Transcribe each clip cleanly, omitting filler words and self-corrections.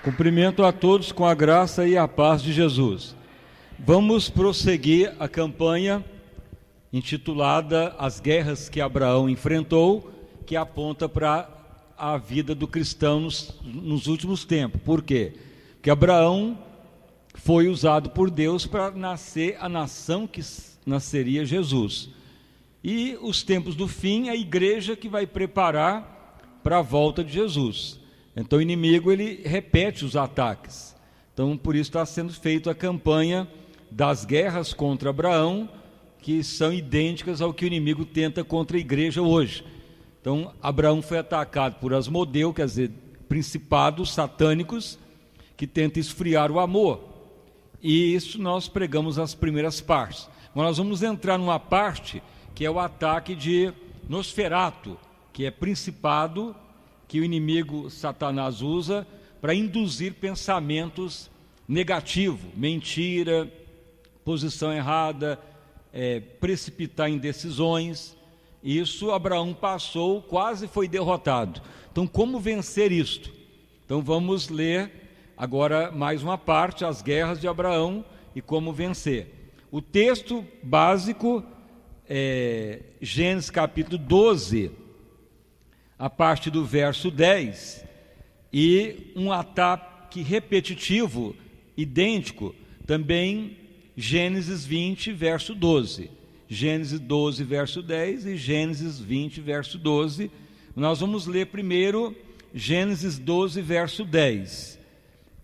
Cumprimento a todos com a graça e a paz de Jesus. Vamos prosseguir a campanha intitulada As Guerras que Abraão Enfrentou, que aponta para a vida do cristão nos últimos tempos. Por quê? Porque Abraão foi usado por Deus para nascer a nação que nasceria Jesus. E os tempos do fim, a igreja que vai preparar para a volta de Jesus. Então o inimigo, ele repete os ataques. Então por isso está sendo feita a campanha das guerras contra Abraão, que são idênticas ao que o inimigo tenta contra a igreja hoje. Então Abraão foi atacado por Asmodeu, quer dizer, principados satânicos, que tentam esfriar o amor. E isso nós pregamos as primeiras partes. Agora nós vamos entrar numa parte que é o ataque de Nosferato, que é principado que o inimigo Satanás usa para induzir pensamentos negativos, mentira, posição errada, precipitar em decisões. Isso Abraão passou, quase foi derrotado. Então como vencer isto? Então vamos ler agora mais uma parte, as guerras de Abraão e como vencer. O texto básico é Gênesis capítulo 12, a parte do verso 10, e um ataque repetitivo, idêntico, também Gênesis 20, verso 12. Gênesis 12, verso 10 e Gênesis 20, verso 12. Nós vamos ler primeiro Gênesis 12, verso 10.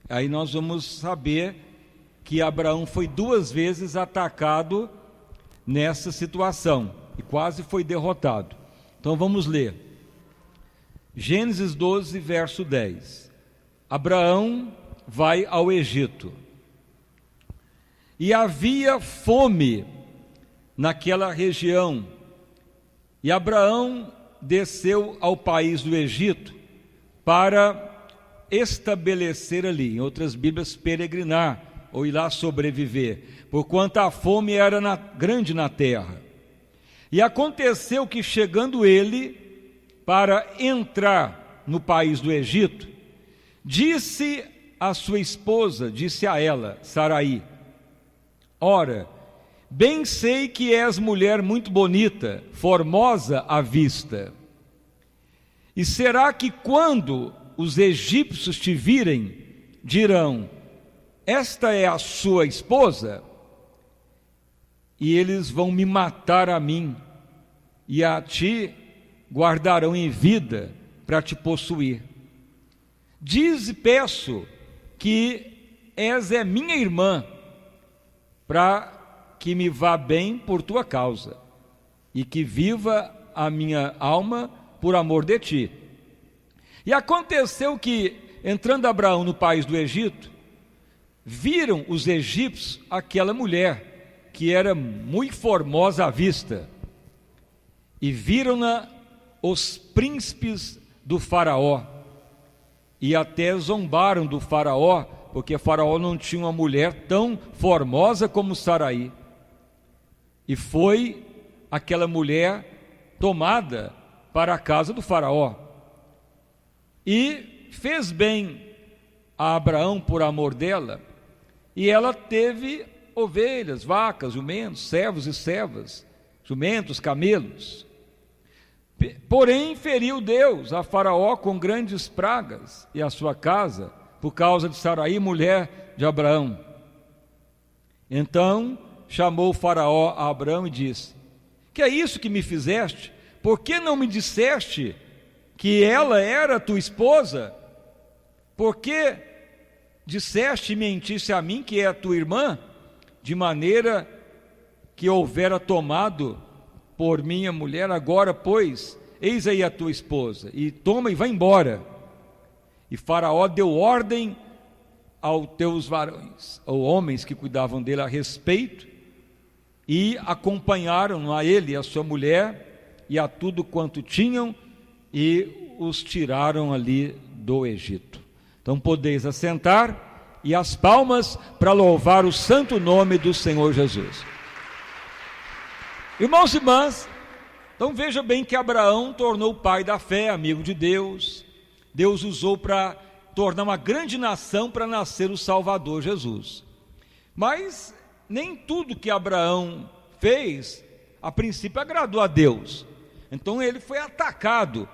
Aí nós vamos saber que Abraão foi duas vezes atacado nessa situação e quase foi derrotado. Então vamos ler. Gênesis 12, verso 10. Abraão vai ao Egito. E havia fome naquela região. E Abraão desceu ao país do Egito para estabelecer ali, em outras Bíblias, peregrinar, ou ir lá sobreviver, porquanto a fome era grande na terra. E aconteceu que, chegando ele para entrar no país do Egito, disse a sua esposa, disse a ela, Saraí: ora, bem sei que és mulher muito bonita, formosa à vista. E será que quando os egípcios te virem, dirão: esta é a sua esposa? E eles vão me matar a mim, e a ti guardarão em vida para te possuir. Diz e peço que és minha irmã, para que me vá bem por tua causa, e que viva a minha alma por amor de ti. E aconteceu que, entrando Abraão no país do Egito, viram os egípcios aquela mulher, que era muito formosa à vista, e viram-na os príncipes do faraó, e até zombaram do faraó, porque faraó não tinha uma mulher tão formosa como Saraí. E foi aquela mulher tomada para a casa do faraó. E fez bem a Abraão por amor dela, e ela teve ovelhas, vacas, jumentos, servos e servas, jumentos, camelos. Porém feriu Deus a faraó com grandes pragas e a sua casa, por causa de Saraí, mulher de Abraão. Então chamou o faraó a Abraão e disse: que é isso que me fizeste? Por que não me disseste que ela era tua esposa? Por que disseste e mentiste a mim que é a tua irmã? De maneira que houvera tomado por minha mulher. Agora, pois, eis aí a tua esposa, e toma e vai embora. E Faraó deu ordem aos teus varões, ou homens que cuidavam dele, a respeito, e acompanharam a ele e a sua mulher e a tudo quanto tinham, e os tiraram ali do Egito. Então podeis assentar, e as palmas para louvar o santo nome do Senhor Jesus. Irmãos e irmãs, então veja bem que Abraão tornou pai da fé, amigo de Deus. Deus usou para tornar uma grande nação para nascer o Salvador Jesus. Mas nem tudo que Abraão fez, a princípio, agradou a Deus. Então ele foi atacado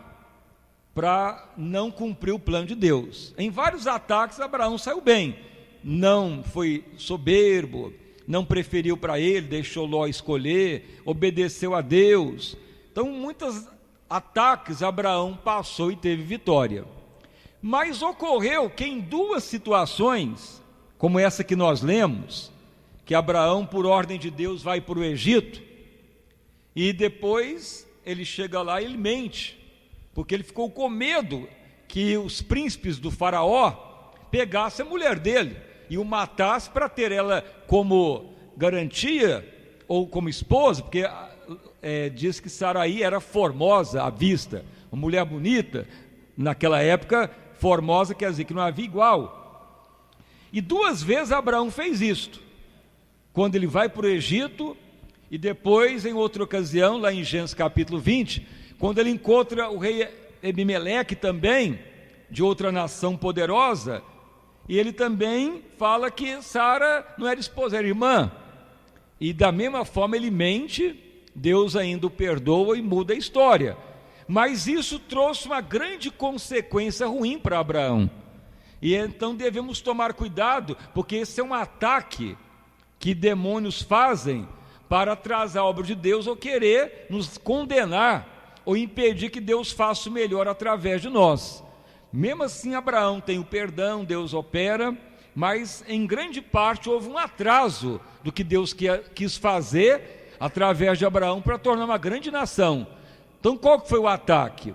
para não cumprir o plano de Deus. Em vários ataques, Abraão saiu bem. Não foi soberbo, não preferiu para ele, deixou Ló escolher, obedeceu a Deus. Então, muitos ataques Abraão passou e teve vitória. Mas ocorreu que em duas situações, como essa que nós lemos, que Abraão, por ordem de Deus, vai para o Egito, e depois ele chega lá e ele mente, porque ele ficou com medo que os príncipes do faraó pegassem a mulher dele e o matassem para ter ela como garantia ou como esposa, porque diz que Saraí era formosa à vista, uma mulher bonita. Naquela época, formosa quer dizer que não havia igual. E duas vezes Abraão fez isto, quando ele vai para o Egito, e depois em outra ocasião, lá em Gênesis capítulo 20, quando ele encontra o rei Ebimeleque também, de outra nação poderosa, e ele também fala que Sara não era esposa, era irmã, e da mesma forma ele mente, Deus ainda o perdoa e muda a história. Mas isso trouxe uma grande consequência ruim para Abraão, e então devemos tomar cuidado, porque esse é um ataque que demônios fazem para atrasar a obra de Deus, ou querer nos condenar, ou impedir que Deus faça o melhor através de nós. Mesmo assim, Abraão tem o perdão, Deus opera, mas em grande parte houve um atraso do que Deus quis fazer através de Abraão para tornar uma grande nação. Então qual que foi o ataque?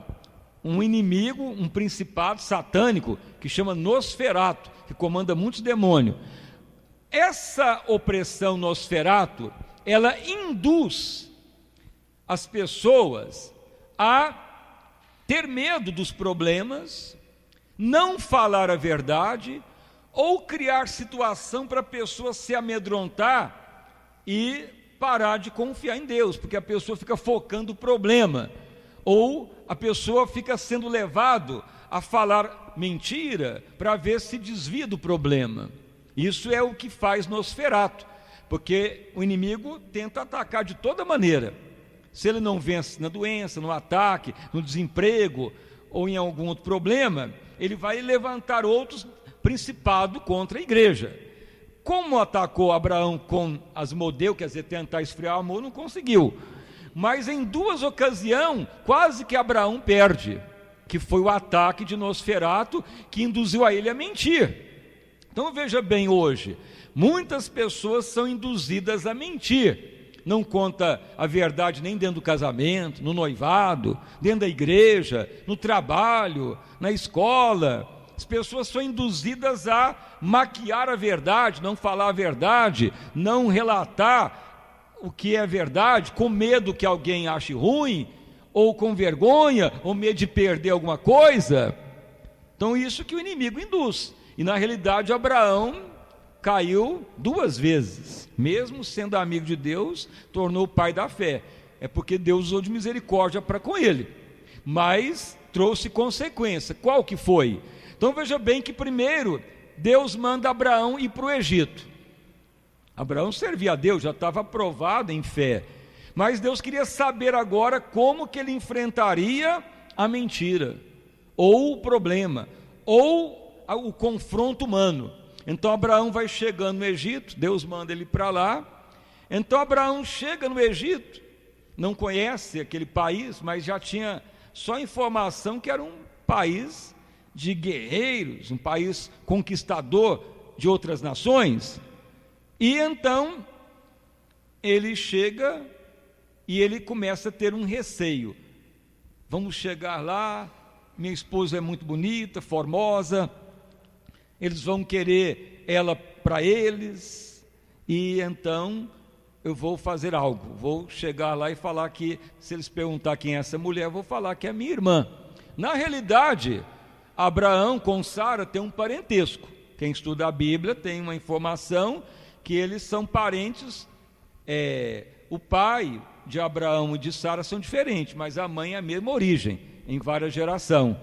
Um inimigo, um principado satânico, que chama Nosferato, que comanda muitos demônios. Essa opressão Nosferato, ela induz as pessoas a ter medo dos problemas, não falar a verdade, ou criar situação para a pessoa se amedrontar e parar de confiar em Deus, porque a pessoa fica focando o problema, ou a pessoa fica sendo levado a falar mentira para ver se desvia do problema. Isso é o que faz Nosferato, porque o inimigo tenta atacar de toda maneira. Se ele não vence na doença, no ataque, no desemprego ou em algum outro problema, ele vai levantar outros principados contra a igreja. Como atacou Abraão com Asmodeu, quer dizer, tentar esfriar o amor, não conseguiu. Mas em duas ocasiões, quase que Abraão perde, que foi o ataque de Nosferato, que induziu a ele a mentir. Então veja bem hoje, muitas pessoas são induzidas a mentir. Não conta a verdade nem dentro do casamento, no noivado, dentro da igreja, no trabalho, na escola. As pessoas são induzidas a maquiar a verdade, não falar a verdade, não relatar o que é verdade, com medo que alguém ache ruim, ou com vergonha, ou medo de perder alguma coisa. Então isso que o inimigo induz. E na realidade Abraão caiu duas vezes, mesmo sendo amigo de Deus, tornou o pai da fé. É porque Deus usou de misericórdia para com ele, mas trouxe consequência. Qual que foi? Então veja bem que primeiro Deus manda Abraão ir para o Egito. Abraão servia a Deus, já estava aprovado em fé, mas Deus queria saber agora como que ele enfrentaria a mentira, ou o problema, ou o confronto humano. Então Abraão vai chegando no Egito, Deus manda ele para lá. Então Abraão chega no Egito, não conhece aquele país, mas já tinha só informação que era um país de guerreiros, um país conquistador de outras nações. E então ele chega e ele começa a ter um receio. Vamos chegar lá, minha esposa é muito bonita, formosa, eles vão querer ela para eles, e então eu vou fazer algo, vou chegar lá e falar que, se eles perguntar quem é essa mulher, eu vou falar que é minha irmã. Na realidade, Abraão com Sara tem um parentesco. Quem estuda a Bíblia tem uma informação que eles são parentes, o pai de Abraão e de Sara são diferentes, mas a mãe é a mesma origem, em várias gerações.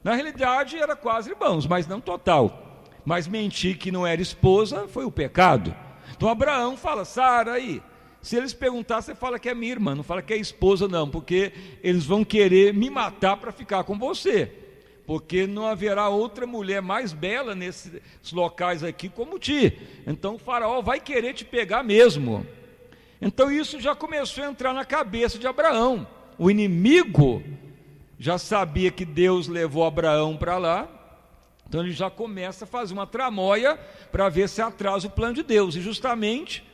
Na realidade era quase irmãos, mas não total. Mas mentir que não era esposa foi o pecado. Então Abraão fala: Sara, aí, se eles perguntar, você fala que é minha irmã, não fala que é esposa não, porque eles vão querer me matar para ficar com você, porque não haverá outra mulher mais bela nesses locais aqui como ti. Então o faraó vai querer te pegar mesmo. Então isso já começou a entrar na cabeça de Abraão. O inimigo já sabia que Deus levou Abraão para lá, então ele já começa a fazer uma tramóia para ver se atrasa o plano de Deus. E justamente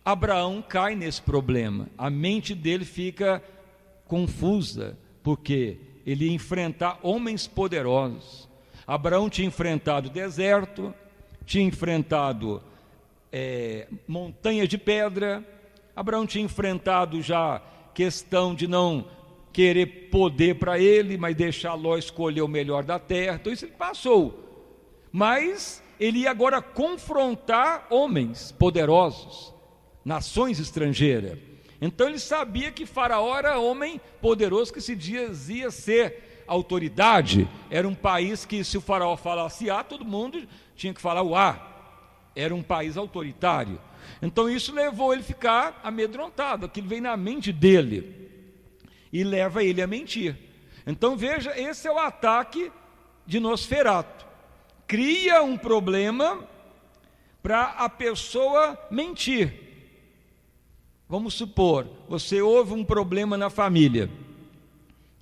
Abraão cai nesse problema. A mente dele fica confusa, porque ele ia enfrentar homens poderosos. Abraão tinha enfrentado o deserto, tinha enfrentado montanha de pedra. Abraão tinha enfrentado já questão de não querer poder para ele, mas deixar Ló escolher o melhor da terra. Então isso ele passou. Mas ele ia agora confrontar homens poderosos, nações estrangeiras. Então ele sabia que Faraó era homem poderoso, que se dizia ser autoridade. Era um país que, se o Faraó falasse A, todo mundo tinha que falar o A. Era um país autoritário. Então isso levou ele a ficar amedrontado. Aquilo vem na mente dele e leva ele a mentir. Então veja, esse é o ataque de Nosferato. Cria um problema para a pessoa mentir. Vamos supor, você houve um problema na família,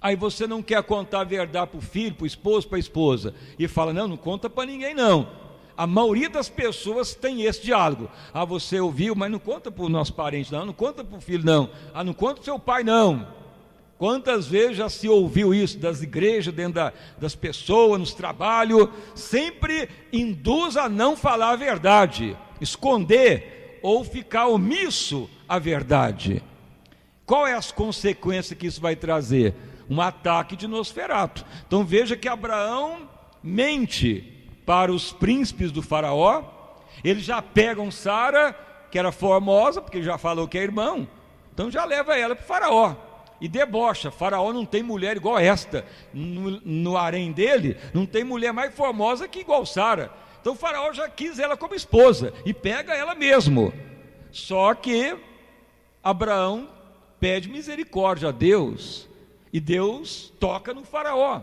aí você não quer contar a verdade para o filho, para o esposo, para a esposa, e fala: não conta para ninguém não. A maioria das pessoas tem esse diálogo: ah, você ouviu, mas não conta para o nosso parente não conta para o filho não, ah, não conta para o seu pai não. Quantas vezes já se ouviu isso das igrejas, dentro das pessoas, nos trabalhos? Sempre induz a não falar a verdade, esconder ou ficar omisso à verdade. Qual é as consequências que isso vai trazer? Um ataque de Nosferato. Então veja que Abraão mente para os príncipes do faraó. Eles já pegam Sara, que era formosa, porque já falou que é irmão, então já leva ela para o faraó e debocha. Faraó não tem mulher igual esta, no harém dele não tem mulher mais formosa que igual Sara. Então o faraó já quis ela como esposa e pega ela mesmo. Só que Abraão pede misericórdia a Deus, e Deus toca no faraó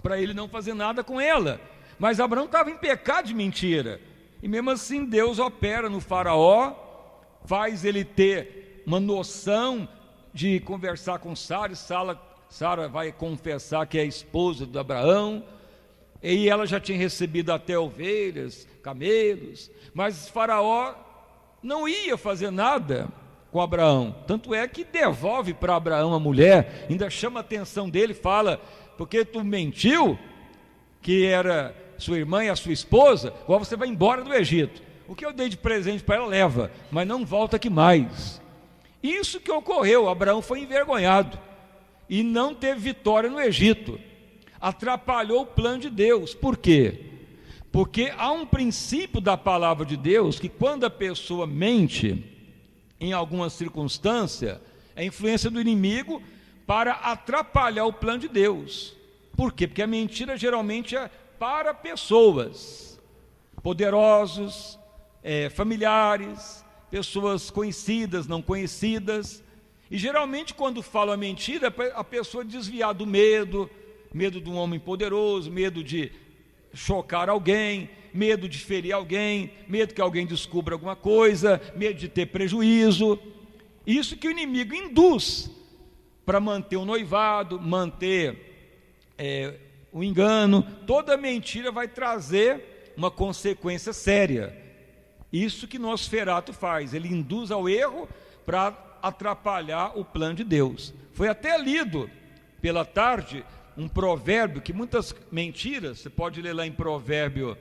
para ele não fazer nada com ela. Mas Abraão estava em pecado de mentira, e mesmo assim Deus opera no faraó, faz ele ter uma noção de conversar com Sara. Sara vai confessar que é a esposa de Abraão, e ela já tinha recebido até ovelhas, camelos, mas Faraó não ia fazer nada com Abraão. Tanto é que devolve para Abraão a mulher, ainda chama a atenção dele, fala: porque tu mentiu que era sua irmã e a sua esposa, agora você vai embora do Egito. O que eu dei de presente para ela, leva, mas não volta aqui mais. Isso que ocorreu. Abraão foi envergonhado e não teve vitória no Egito. Atrapalhou o plano de Deus. Por quê? Porque há um princípio da palavra de Deus, que quando a pessoa mente em alguma circunstância, é influência do inimigo para atrapalhar o plano de Deus. Por quê? Porque a mentira geralmente é para pessoas, poderosos, familiares, pessoas conhecidas, não conhecidas. E geralmente quando fala a mentira, a pessoa desviar do medo de um homem poderoso, medo de chocar alguém, medo de ferir alguém, medo que alguém descubra alguma coisa, medo de ter prejuízo. Isso que o inimigo induz para manter o noivado, manter o engano. Toda mentira vai trazer uma consequência séria. Isso que Nosferato faz, ele induz ao erro para atrapalhar o plano de Deus. Foi até lido pela tarde um provérbio, que muitas mentiras, você pode ler lá em Provérbio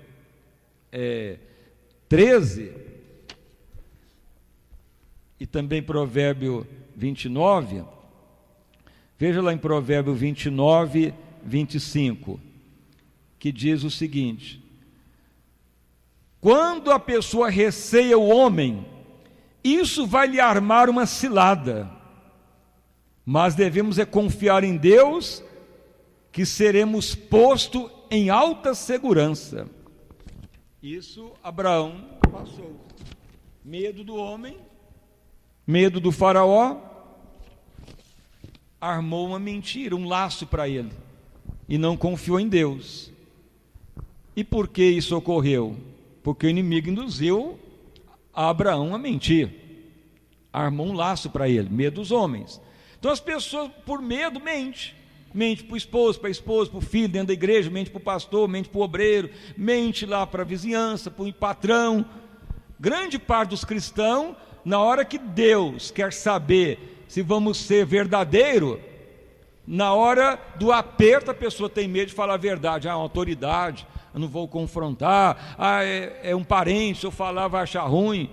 13, e também Provérbio 29, veja lá em Provérbio 29, 25, que diz o seguinte: quando a pessoa receia o homem, isso vai lhe armar uma cilada, mas devemos confiar em Deus que seremos postos em alta segurança. Isso Abraão passou. Medo do homem, medo do faraó, armou uma mentira, um laço para ele, e não confiou em Deus. E por que isso ocorreu? Porque o inimigo induziu a Abraão a mentir, armou um laço para ele, medo dos homens. Então as pessoas por medo mente para o esposo, para a esposa, para o filho dentro da igreja, mente para o pastor, mente para o obreiro, mente lá para a vizinhança, para o patrão. Grande parte dos cristãos, na hora que Deus quer saber se vamos ser verdadeiro, na hora do aperto a pessoa tem medo de falar a verdade. Uma autoridade, eu não vou confrontar, é um parente, se eu falar vai achar ruim,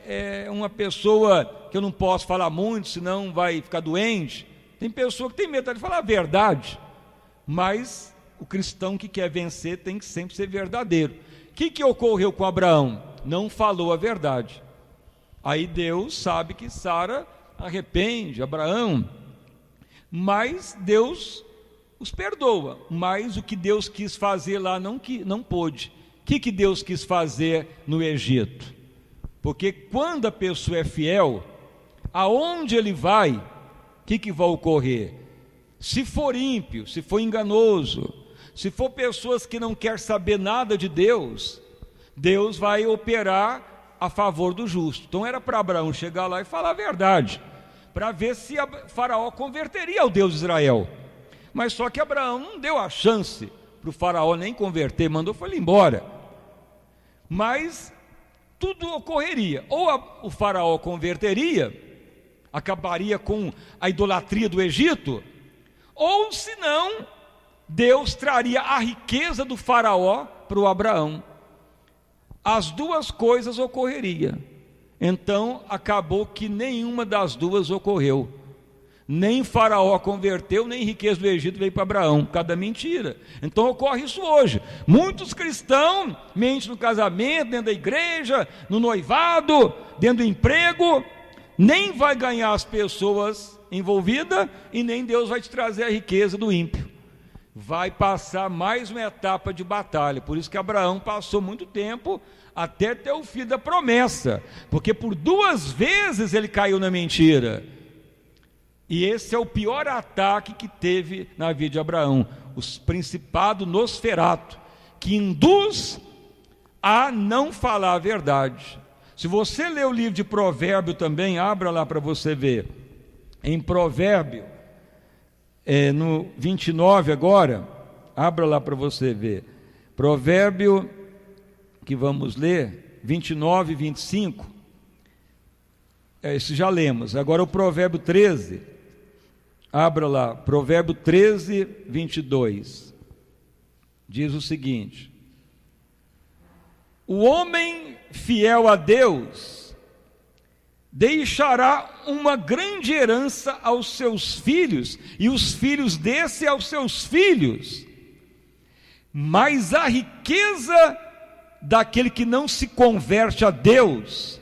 é uma pessoa que eu não posso falar muito, senão vai ficar doente. Tem pessoa que tem medo de falar a verdade, mas o cristão que quer vencer tem que sempre ser verdadeiro. O que ocorreu com Abraão? Não falou a verdade. Aí Deus sabe que Sara arrepende, Abraão, mas Deus os perdoa. Mas o que Deus quis fazer lá não pôde. O que Deus quis fazer no Egito? Porque quando a pessoa é fiel, aonde ele vai, o que vai ocorrer? Se for ímpio, se for enganoso, se for pessoas que não querem saber nada de Deus, Deus vai operar a favor do justo. Então era para Abraão chegar lá e falar a verdade, para ver se Faraó converteria ao Deus de Israel. Mas só que Abraão não deu a chance para o Faraó nem converter, mandou ele embora. Mas tudo ocorreria, ou o Faraó converteria, acabaria com a idolatria do Egito, ou se não, Deus traria a riqueza do Faraó para o Abraão. As duas coisas ocorreriam. Então acabou que nenhuma das duas ocorreu. Nem Faraó converteu, nem riqueza do Egito veio para Abraão, por causa da mentira. Então ocorre isso hoje. Muitos cristãos mentem no casamento, dentro da igreja, no noivado, dentro do emprego, nem vai ganhar as pessoas envolvidas e nem Deus vai te trazer a riqueza do ímpio. Vai passar mais uma etapa de batalha. Por isso que Abraão passou muito tempo até ter o filho da promessa, porque por 2 vezes ele caiu na mentira. E esse é o pior ataque que teve na vida de Abraão, os principados Nosferato, que induz a não falar a verdade. Se você ler o livro de Provérbio também, abra lá para você ver. Em Provérbio, no 29 agora, abra lá para você ver. Provérbio, que vamos ler, 29 e 25. Isso já lemos. Agora o Provérbio 13, abra lá, Provérbio 13, 22. Diz o seguinte: o homem fiel a Deus deixará uma grande herança aos seus filhos, e os filhos desse aos seus filhos. Mas a riqueza daquele que não se converte a Deus,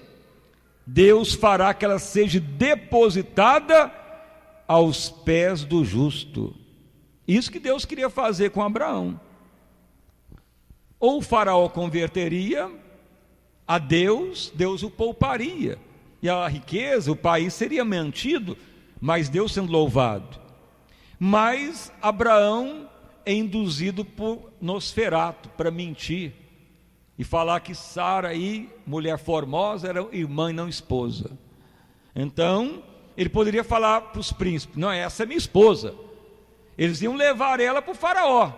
Deus fará que ela seja depositada aos pés do justo. Isso que Deus queria fazer com Abraão. Ou o faraó converteria a Deus, Deus o pouparia, e a riqueza, o país seria mantido, mas Deus sendo louvado. Mas Abraão é induzido por Nosferato para mentir e falar que Sara aí, mulher formosa, era irmã e não esposa. Então ele poderia falar para os príncipes: não, essa é minha esposa. Eles iam levar ela para o faraó.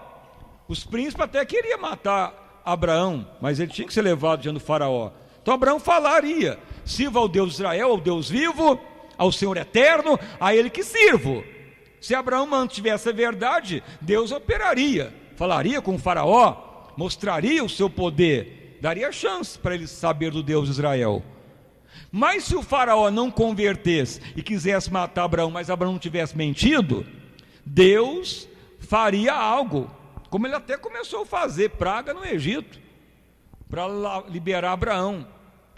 Os príncipes até queriam matar Abraão, mas ele tinha que ser levado diante do faraó. Então Abraão falaria: sirva ao Deus de Israel, ao Deus vivo, ao Senhor eterno, a Ele que sirvo. Se Abraão mantivesse a verdade, Deus operaria, falaria com o faraó, mostraria o seu poder, daria chance para ele saber do Deus de Israel. Mas se o faraó não convertesse e quisesse matar Abraão, mas Abraão não tivesse mentido, Deus faria algo, como ele até começou a fazer, praga no Egito, para liberar Abraão.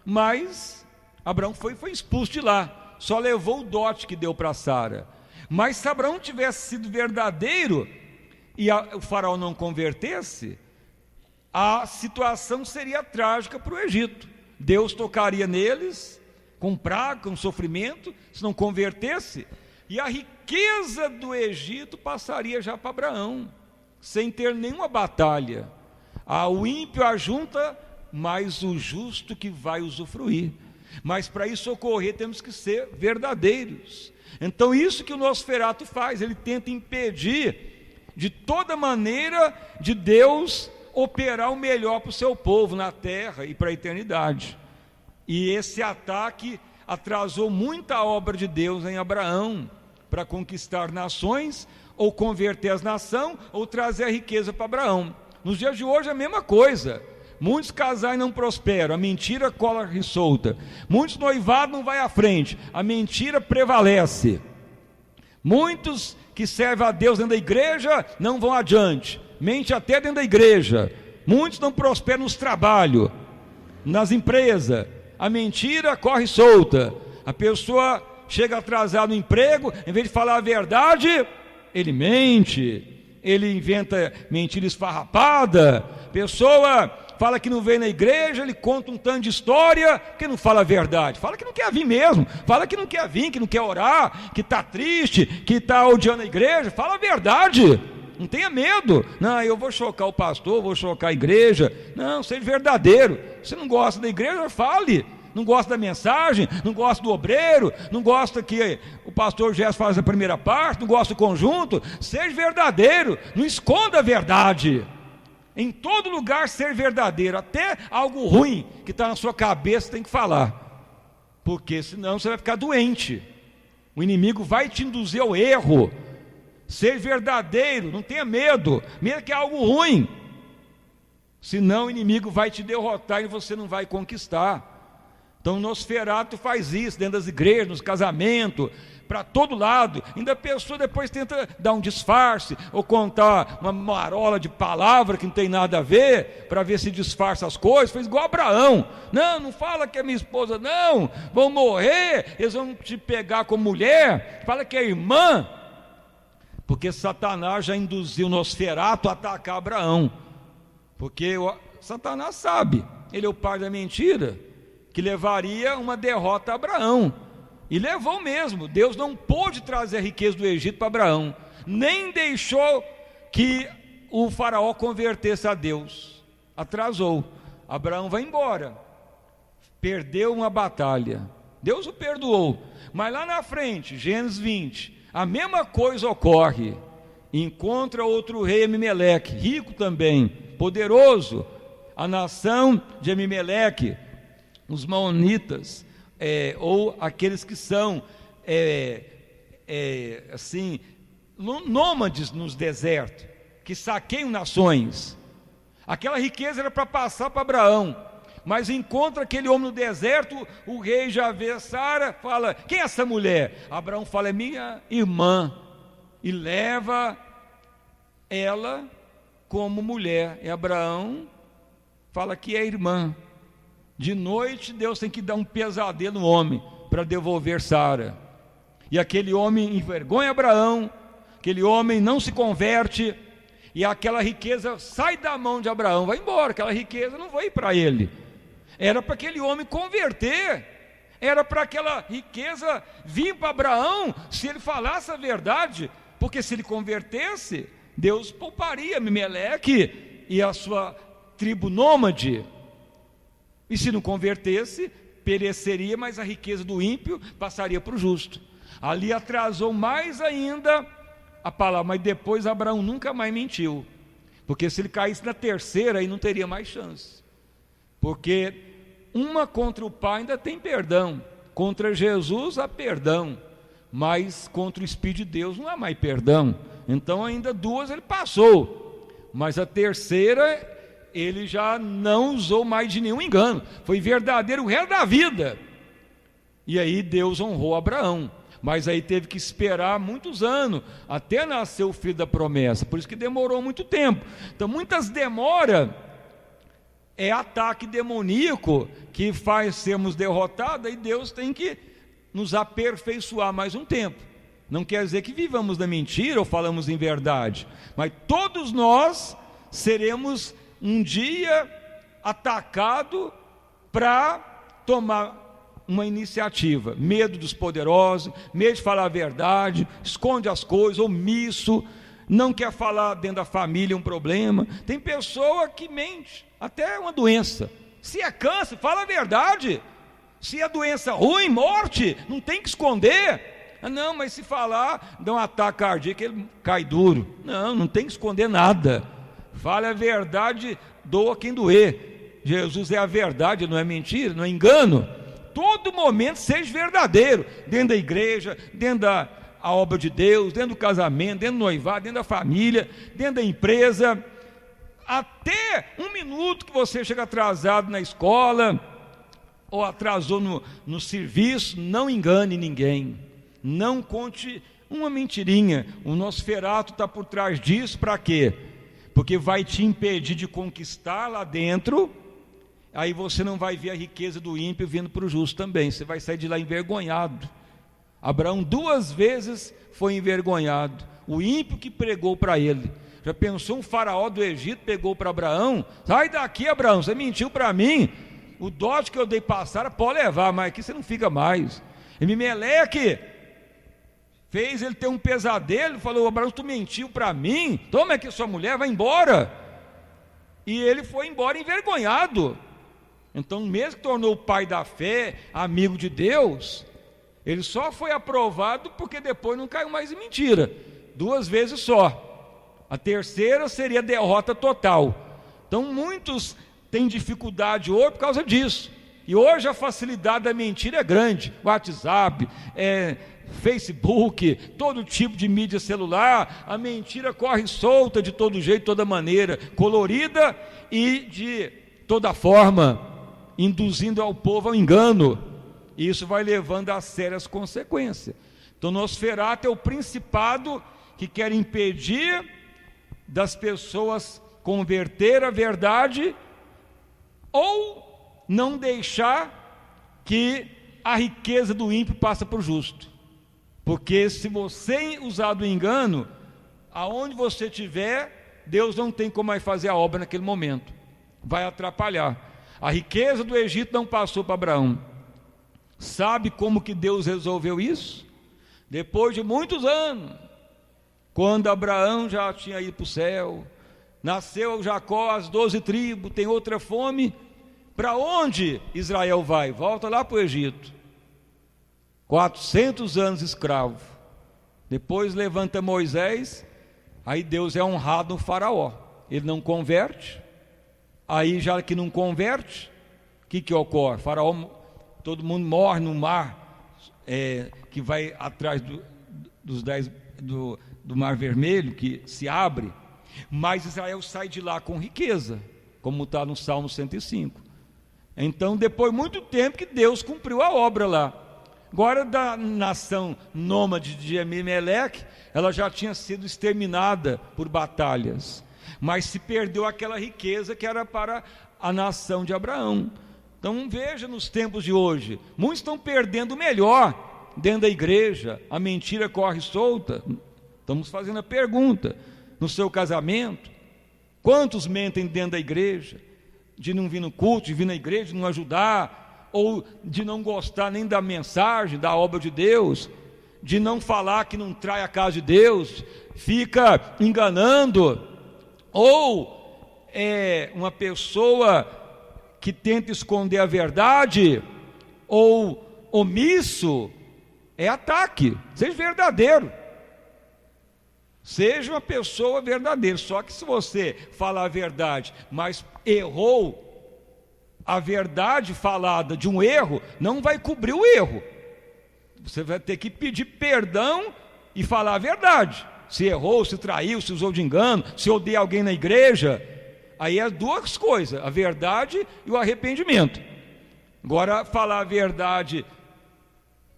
Mas Abraão foi expulso de lá, só levou o dote que deu para Sara. Mas se Abraão tivesse sido verdadeiro, e o faraó não convertesse, a situação seria trágica para o Egito. Deus tocaria neles com praga, com sofrimento, se não convertesse, e a riqueza do Egito passaria já para Abraão, sem ter nenhuma batalha. O ímpio ajunta, mas o justo que vai usufruir. Mas para isso ocorrer, temos que ser verdadeiros. Então isso que o Nosferatu faz, ele tenta impedir de toda maneira de Deus operar o melhor para o seu povo na terra e para a eternidade. E esse ataque atrasou muita obra de Deus em Abraão, para conquistar nações, ou converter as nações, ou trazer a riqueza para Abraão. Nos dias de hoje é a mesma coisa. Muitos casais não prosperam, a mentira corre solta. Muitos noivados não vai à frente, a mentira prevalece. Muitos que servem a Deus dentro da igreja não vão adiante, mente até dentro da igreja. Muitos não prosperam nos trabalhos, nas empresas, a mentira corre solta. A pessoa chega atrasada no emprego, em vez de falar a verdade, ele mente, ele inventa mentira esfarrapada. Pessoa fala que não veio na igreja, ele conta um tanto de história, que não fala a verdade, fala que não quer vir mesmo, fala que não quer vir, que não quer orar, que está triste, que está odiando a igreja. Fala a verdade, não tenha medo. Não, eu vou chocar o pastor, vou chocar a igreja. Não, seja verdadeiro. Se não gosta da igreja, fale. Não gosta da mensagem, não gosta do obreiro, não gosta que o pastor Gerson faz a primeira parte, não gosta do conjunto, seja verdadeiro, não esconda a verdade. Em todo lugar ser verdadeiro, até algo ruim que está na sua cabeça tem que falar, porque senão você vai ficar doente, o inimigo vai te induzir ao erro. Seja verdadeiro, não tenha medo, mesmo que é algo ruim, senão o inimigo vai te derrotar e você não vai conquistar. Então o Nosferatu faz isso dentro das igrejas, nos casamentos, para todo lado. Ainda a pessoa depois tenta dar um disfarce, ou contar uma marola de palavra que não tem nada a ver, para ver se disfarça as coisas. Fez igual Abraão. Não, não fala que é minha esposa, não, vão morrer, eles vão te pegar como mulher, fala que é irmã. Porque Satanás já induziu o Nosferatu a atacar Abraão. Porque Satanás sabe, ele é o pai da mentira, que levaria uma derrota a Abraão, e levou mesmo. Deus não pôde trazer a riqueza do Egito para Abraão, nem deixou que o faraó convertesse a Deus, atrasou. Abraão vai embora, perdeu uma batalha, Deus o perdoou, mas lá na frente, Gênesis 20, a mesma coisa ocorre. Encontra outro rei, Amimeleque, rico também, poderoso. A nação de Amimeleque, os maonitas, ou aqueles que são assim, nômades nos desertos, que saqueiam nações. Aquela riqueza era para passar para Abraão, mas encontra aquele homem no deserto. O rei já vê Sara, fala: quem é essa mulher? Abraão fala: é minha irmã, e leva ela como mulher. E Abraão fala que é irmã. De noite Deus tem que dar um pesadelo no homem para devolver Sara, e aquele homem envergonha Abraão, aquele homem não se converte, e aquela riqueza sai da mão de Abraão, vai embora. Aquela riqueza não vai para ele, era para aquele homem converter, era para aquela riqueza vir para Abraão, se ele falasse a verdade, porque se ele convertesse, Deus pouparia Amimeleque e a sua tribo nômade. E se não convertesse, pereceria, mas a riqueza do ímpio passaria para o justo. Ali atrasou mais ainda a palavra, mas depois Abraão nunca mais mentiu, porque se ele caísse na terceira, aí não teria mais chance, porque uma contra o pai ainda tem perdão, contra Jesus há perdão, mas contra o Espírito de Deus não há mais perdão. Então ainda duas ele passou, mas a terceira ele já não usou mais de nenhum engano, foi verdadeiro o resto da vida. E aí Deus honrou Abraão, mas aí teve que esperar muitos anos até nascer o filho da promessa, por isso que demorou muito tempo. Então muitas demoras é ataque demoníaco que faz sermos derrotados, e Deus tem que nos aperfeiçoar mais um tempo. Não quer dizer que vivamos na mentira ou falamos em verdade, mas todos nós seremos um dia atacados para tomar uma iniciativa. Medo dos poderosos, medo de falar a verdade, esconde as coisas, omisso, não quer falar dentro da família um problema. Tem pessoa que mente, até uma doença. Se é câncer, fala a verdade. Se é doença ruim, morte, não tem que esconder. Não, mas se falar, dá um ataque cardíaco, ele cai duro. Não tem que esconder nada. Fale a verdade, doa quem doer. Jesus é a verdade, não é mentira, não é engano. Todo momento seja verdadeiro, dentro da igreja, dentro da obra de Deus, dentro do casamento, dentro do noivado, dentro da família, dentro da empresa. Até um minuto que você chega atrasado na escola, ou atrasou no serviço, não engane ninguém. Não conte uma mentirinha. O Nosferatu está por trás disso, para quê? Porque vai te impedir de conquistar lá dentro. Aí você não vai ver a riqueza do ímpio vindo para o justo também. Você vai sair de lá envergonhado. Abraão 2 vezes foi envergonhado. O ímpio que pregou para ele. Já pensou, um faraó do Egito pegou para Abraão? Sai daqui, Abraão, você mentiu para mim. O dote que eu dei para Sara pode levar, mas aqui você não fica mais. Abimeleque fez ele ter um pesadelo, falou: Abraão, tu mentiu para mim, toma aqui sua mulher, vai embora. E ele foi embora envergonhado. Então, mesmo que tornou o pai da fé, amigo de Deus, ele só foi aprovado porque depois não caiu mais em mentira. 2 vezes só. A terceira seria derrota total. Então muitos têm dificuldade hoje por causa disso. E hoje a facilidade da mentira é grande. WhatsApp, Facebook, todo tipo de mídia celular. A mentira corre solta de todo jeito, de toda maneira, colorida e de toda forma, induzindo ao povo ao engano. E isso vai levando a sérias consequências. Então Nosferatu é o principado que quer impedir das pessoas converter a verdade ou não deixar que a riqueza do ímpio passe para o justo. Porque se você usar do engano, aonde você estiver, Deus não tem como mais fazer a obra naquele momento. Vai atrapalhar. A riqueza do Egito não passou para Abraão. Sabe como que Deus resolveu isso? Depois de muitos anos, quando Abraão já tinha ido para o céu, nasceu Jacó, as 12 tribos, tem outra fome. Para onde Israel vai? Volta lá para o Egito. 400 anos escravo. Depois levanta Moisés, aí Deus é honrado no faraó. Ele não converte. Aí já que não converte, o que ocorre? Faraó, todo mundo morre no mar, que vai atrás do Mar Vermelho, que se abre. Mas Israel sai de lá com riqueza, como está no Salmo 105. Então, depois de muito tempo que Deus cumpriu a obra lá. Agora, da nação nômade de Abimeleque, ela já tinha sido exterminada por batalhas, mas se perdeu aquela riqueza que era para a nação de Abraão. Então veja, nos tempos de hoje, muitos estão perdendo o melhor dentro da igreja, a mentira corre solta. Estamos fazendo a pergunta: no seu casamento, quantos mentem dentro da igreja? De não vir no culto, de vir na igreja, de não ajudar, ou de não gostar nem da mensagem, da obra de Deus, de não falar que não trai a casa de Deus, fica enganando, ou é uma pessoa que tenta esconder a verdade, ou omisso, é ataque. Seja verdadeiro, seja uma pessoa verdadeira. Só que se você falar a verdade, mas errou, a verdade falada de um erro não vai cobrir o erro. Você vai ter que pedir perdão e falar a verdade. Se errou, se traiu, se usou de engano, se odeia alguém na igreja, aí é 2 coisas: a verdade e o arrependimento. Agora, falar a verdade,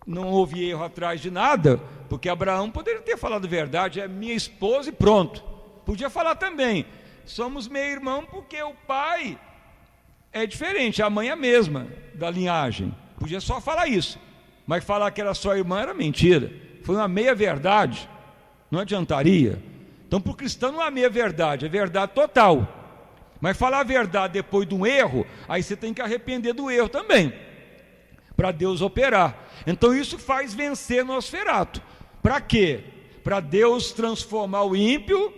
não houve erro atrás de nada, porque Abraão poderia ter falado a verdade: é minha esposa e pronto. Podia falar também: somos meio-irmão, porque o pai é diferente, a mãe é a mesma da linhagem. Podia só falar isso, mas falar que era só irmã era mentira. foi uma meia-verdade, não adiantaria. Então, para o cristão não é meia-verdade, é verdade total. Mas falar a verdade depois de um erro, aí você tem que arrepender do erro também, para Deus operar. Então isso faz vencer Nosferato. Para quê? Para Deus transformar o ímpio,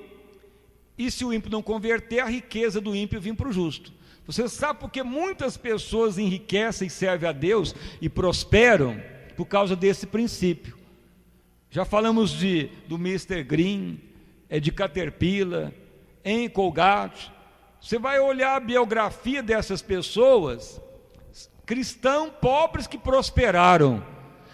e se o ímpio não converter, a riqueza do ímpio vir para o justo. Você sabe por que muitas pessoas enriquecem e servem a Deus e prosperam? Por causa desse princípio. Já falamos do Mr. Green, de Caterpillar, em Colgate. Você vai olhar a biografia dessas pessoas, cristãos pobres que prosperaram,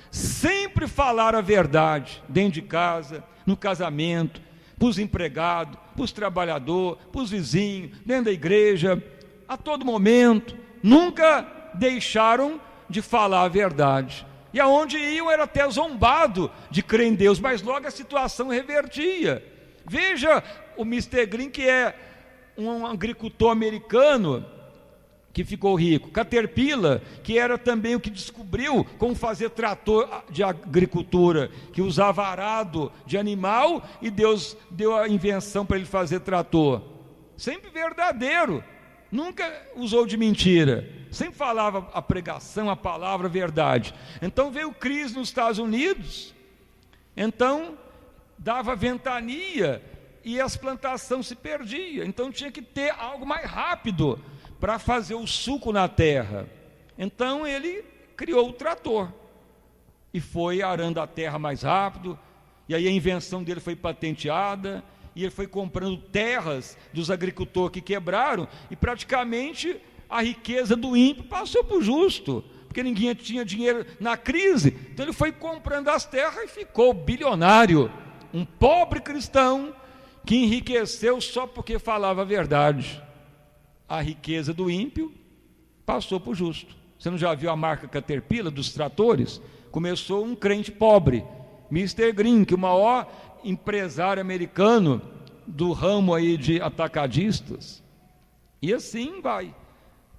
sempre falaram a verdade, dentro de casa, no casamento, para os empregados, para os trabalhadores, para os vizinhos, dentro da igreja, a todo momento, nunca deixaram de falar a verdade. E aonde iam era até zombado de crer em Deus, mas logo a situação revertia. Veja o Mr. Green, que é um agricultor americano que ficou rico. Caterpillar, que era também o que descobriu como fazer trator de agricultura, que usava arado de animal, e Deus deu a invenção para ele fazer trator. Sempre verdadeiro, nunca usou de mentira, sempre falava a pregação, a palavra, a verdade. Então veio crise nos Estados Unidos, então dava ventania e as plantações se perdiam, então tinha que ter algo mais rápido para fazer o suco na terra. Então ele criou o trator e foi arando a terra mais rápido, e aí a invenção dele foi patenteada, e ele foi comprando terras dos agricultores que quebraram, e praticamente a riqueza do ímpio passou para o justo, porque ninguém tinha dinheiro na crise, então ele foi comprando as terras e ficou bilionário. Um pobre cristão que enriqueceu só porque falava a verdade. A riqueza do ímpio passou para o justo. Você não já viu a marca Caterpillar dos tratores? Começou um crente pobre, Mr. Green, que é o maior empresário americano do ramo aí de atacadistas. E assim vai.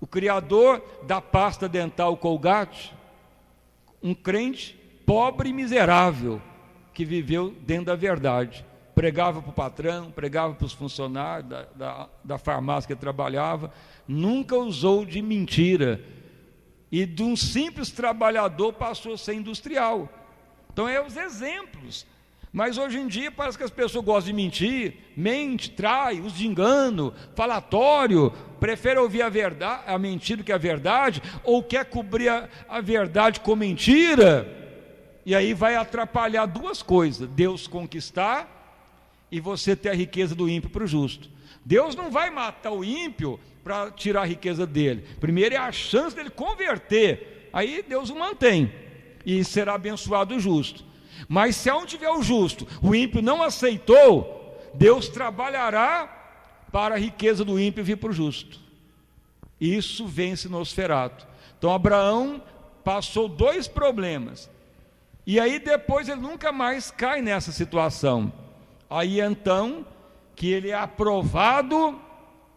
O criador da pasta dental Colgate, um crente pobre e miserável, que viveu dentro da verdade. Pregava para o patrão, pregava para os funcionários da farmácia que ele trabalhava, nunca usou de mentira, e de um simples trabalhador passou a ser industrial. Então é os exemplos. Mas hoje em dia parece que as pessoas gostam de mentir, mente, trai, usa de engano, falatório, prefere ouvir a verdade, a mentira do que a verdade, ou quer cobrir a verdade com mentira, e aí vai atrapalhar duas coisas: Deus conquistar e você ter a riqueza do ímpio para o justo. Deus não vai matar o ímpio para tirar a riqueza dele. Primeiro é a chance dele converter, aí Deus o mantém e será abençoado o justo. Mas se aonde tiver o justo, o ímpio não aceitou, Deus trabalhará para a riqueza do ímpio vir para o justo. Isso vence Nosferato. Então Abraão passou dois problemas, e aí depois ele nunca mais cai nessa situação. Aí então que ele é aprovado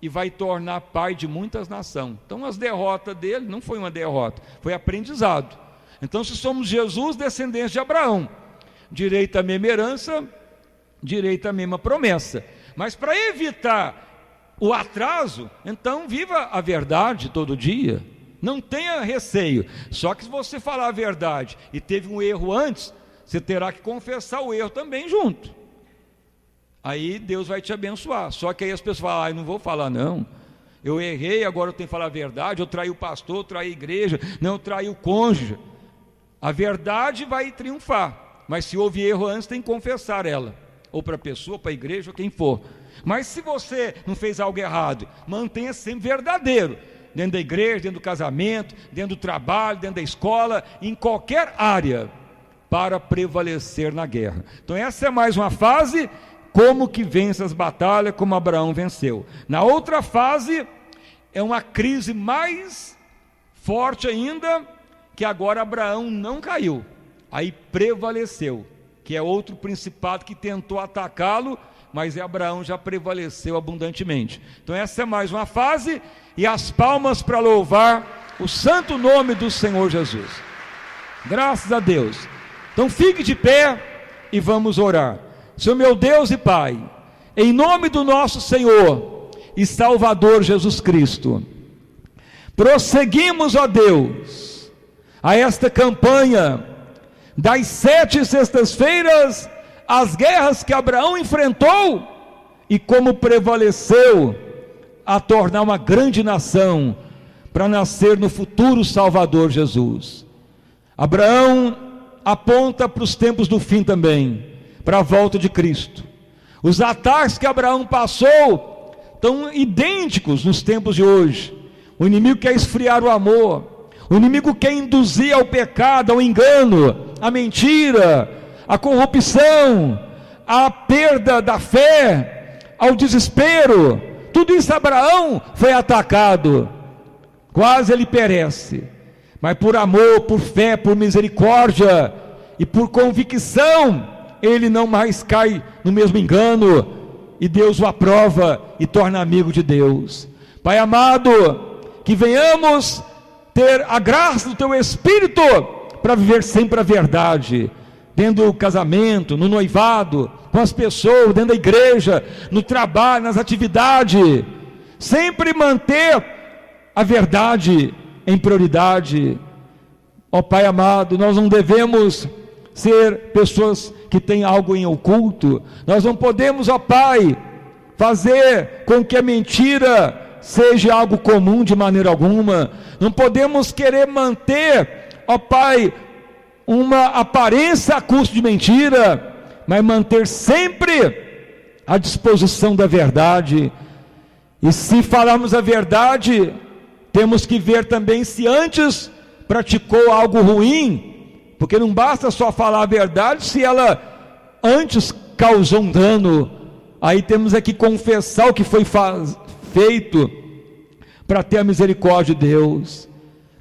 e vai tornar pai de muitas nações. Então as derrotas dele não foi uma derrota, foi aprendizado. Então, se somos Jesus, descendentes de Abraão, direito à mesma herança, direito à mesma promessa. Mas para evitar o atraso, então viva a verdade todo dia, não tenha receio. Só que se você falar a verdade e teve um erro antes, você terá que confessar o erro também junto. Aí Deus vai te abençoar. Só que aí as pessoas falam: eu não vou falar não, eu errei, agora eu tenho que falar a verdade, eu traí o pastor, eu traí a igreja, não, eu traí o cônjuge. A verdade vai triunfar, mas se houve erro antes, tem que confessar ela, ou para a pessoa, para a igreja, ou quem for. Mas se você não fez algo errado, mantenha sempre verdadeiro, dentro da igreja, dentro do casamento, dentro do trabalho, dentro da escola, em qualquer área, para prevalecer na guerra. Então essa é mais uma fase, como que vence as batalhas, como Abraão venceu. Na outra fase, é uma crise mais forte ainda, que agora Abraão não caiu, aí prevaleceu, que é outro principado que tentou atacá-lo, mas Abraão já prevaleceu abundantemente. Então essa é mais uma fase, e as palmas para louvar o santo nome do Senhor Jesus. Graças a Deus. Então fique de pé, e vamos orar. Senhor meu Deus e Pai, em nome do nosso Senhor e Salvador Jesus Cristo, prosseguimos, ó Deus, a esta campanha das 7 sextas-feiras, as guerras que Abraão enfrentou e como prevaleceu a tornar uma grande nação para nascer no futuro Salvador Jesus. Abraão aponta para os tempos do fim também, para a volta de Cristo. Os ataques que Abraão passou estão idênticos nos tempos de hoje. O inimigo quer esfriar o amor, o inimigo quer induzir ao pecado, ao engano, à mentira, à corrupção, à perda da fé, ao desespero. Tudo isso Abraão foi atacado, quase ele perece, mas por amor, por fé, por misericórdia e por convicção, ele não mais cai no mesmo engano, e Deus o aprova e torna amigo de Deus. Pai amado, que venhamos ter a graça do Teu Espírito para viver sempre a verdade, dentro do casamento, no noivado, com as pessoas, dentro da igreja, no trabalho, nas atividades, sempre manter a verdade em prioridade. Ó Pai amado, nós não devemos ser pessoas que têm algo em oculto, nós não podemos, ó Pai, fazer com que a mentira seja algo comum de maneira alguma, não podemos querer manter, ó Pai, uma aparência a custo de mentira, mas manter sempre a disposição da verdade. E se falarmos a verdade, temos que ver também se antes praticou algo ruim, porque não basta só falar a verdade se ela antes causou um dano. Aí temos que confessar o que foi feito para ter a misericórdia de Deus.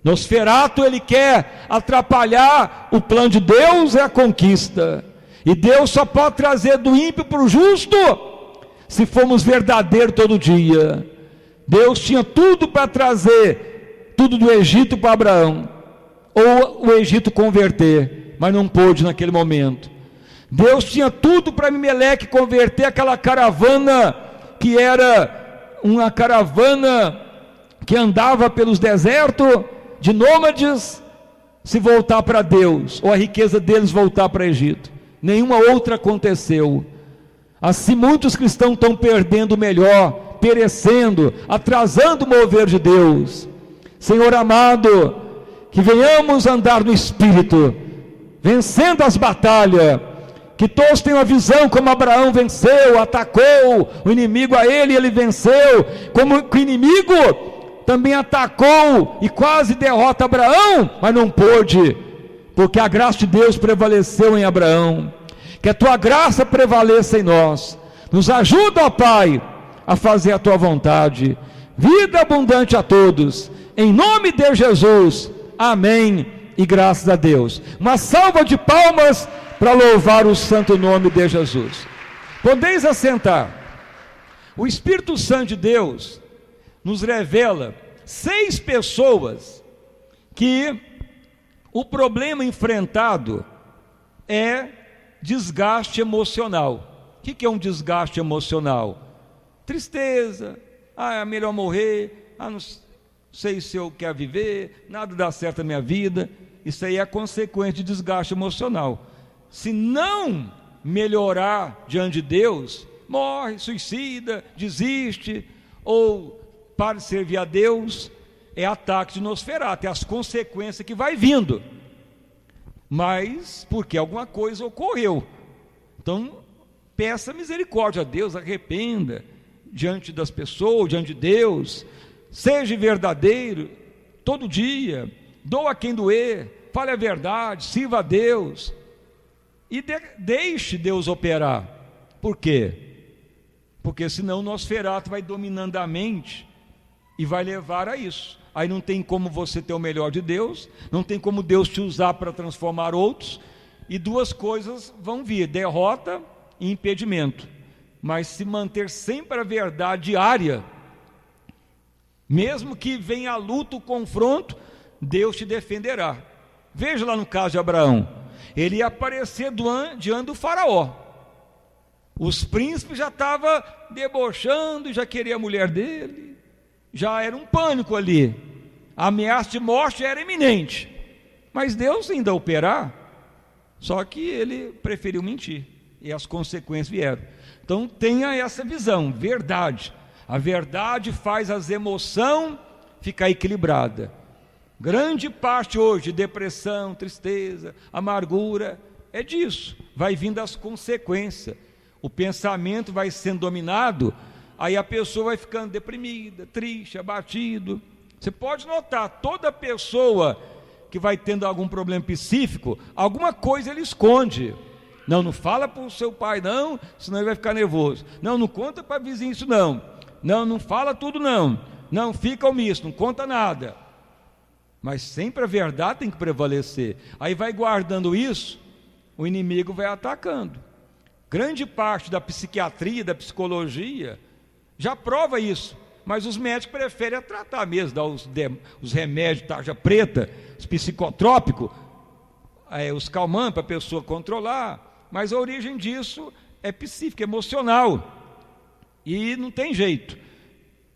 Nosferato, ele quer atrapalhar o plano de Deus, é a conquista, e Deus só pode trazer do ímpio para o justo se formos verdadeiros todo dia. Deus tinha tudo para trazer tudo do Egito para Abraão, ou o Egito converter, mas não pôde naquele momento. Deus tinha tudo para Abimeleque converter aquela caravana, que era uma caravana que andava pelos desertos de nômades, se voltar para Deus, ou a riqueza deles voltar para o Egito. Nenhuma outra aconteceu. Assim muitos cristãos estão perdendo o melhor, perecendo, atrasando o mover de Deus. Senhor amado, que venhamos andar no Espírito, vencendo as batalhas, que todos tenham a visão como Abraão venceu, atacou o inimigo a ele, e ele venceu, como o inimigo também atacou e quase derrota Abraão, mas não pôde, porque a graça de Deus prevaleceu em Abraão. Que a Tua graça prevaleça em nós, nos ajuda, ó Pai, a fazer a Tua vontade. Vida abundante a todos, em nome de Jesus, amém, e graças a Deus. Uma salva de palmas para louvar o santo nome de Jesus. Podeis assentar. O Espírito Santo de Deus nos revela 6 pessoas que o problema enfrentado é desgaste emocional. O que é um desgaste emocional? Tristeza, é melhor morrer, não sei se eu quero viver, nada dá certo na minha vida. Isso aí é consequência de desgaste emocional. Se não melhorar diante de Deus, morre, suicida, desiste, ou para de servir a Deus, é ataque de Nosferato, é as consequências que vai vindo, mas porque alguma coisa ocorreu. Então peça misericórdia a Deus, arrependa diante das pessoas, diante de Deus, seja verdadeiro todo dia, doa a quem doer, fale a verdade, sirva a Deus e deixe Deus operar. Por quê? Porque senão o Nosferato vai dominando a mente e vai levar a isso. Aí não tem como você ter o melhor de Deus, não tem como Deus te usar para transformar outros, e 2 coisas vão vir: derrota e impedimento. Mas se manter sempre a verdade diária, mesmo que venha a luta, o confronto, Deus te defenderá. Veja lá no caso de Abraão, Ele ia aparecer diante do faraó. Os príncipes já estavam debochando, já queria a mulher dele, já era um pânico ali, a ameaça de morte era iminente, mas Deus ainda operar, só que ele preferiu mentir, e as consequências vieram. Então tenha essa visão, verdade, a verdade faz as emoções ficar equilibrada. Grande parte hoje de depressão, tristeza, amargura, é disso, vai vindo as consequências. O pensamento vai sendo dominado, aí a pessoa vai ficando deprimida, triste, abatido. Você pode notar, toda pessoa que vai tendo algum problema psíquico, alguma coisa ele esconde. Não fala para o seu pai não, senão ele vai ficar nervoso. Não conta para o vizinho isso não. Não fala tudo não. Não fica omisso, não conta nada. Mas sempre a verdade tem que prevalecer. Aí vai guardando isso, o inimigo vai atacando. Grande parte da psiquiatria, da psicologia, já prova isso, mas os médicos preferem tratar mesmo, dar os remédios, tarja preta, os psicotrópicos, os calmantes para a pessoa controlar, mas a origem disso é psíquica, emocional, e não tem jeito.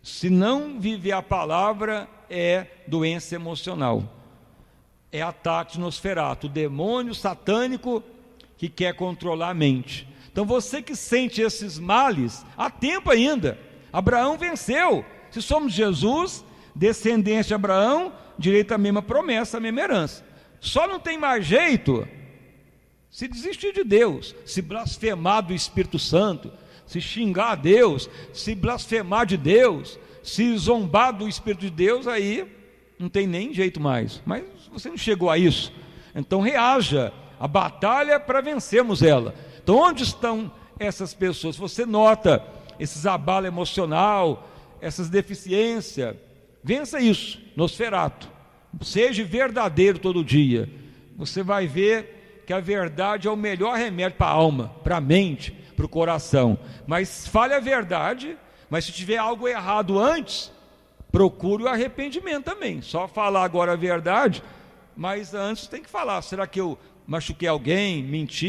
Se não viver a palavra, é doença emocional, é ataque de Nosferatu, o demônio satânico que quer controlar a mente. Então você que sente esses males, há tempo ainda. Abraão venceu. Se somos Jesus, descendente de Abraão, direito à mesma promessa, à mesma herança. Só não tem mais jeito se desistir de Deus, se blasfemar do Espírito Santo, se xingar a Deus, se blasfemar de Deus, se zombar do Espírito de Deus, aí não tem nem jeito mais. Mas você não chegou a isso, então reaja. A batalha é para vencermos ela. Então onde estão essas pessoas? Você nota esses abalos emocional, essas deficiências, vença isso, Nosferatu, seja verdadeiro todo dia, você vai ver que a verdade é o melhor remédio para a alma, para a mente, para o coração. Mas fale a verdade, mas se tiver algo errado antes, procure o arrependimento também. Só falar agora a verdade, mas antes tem que falar, será que eu machuquei alguém, menti,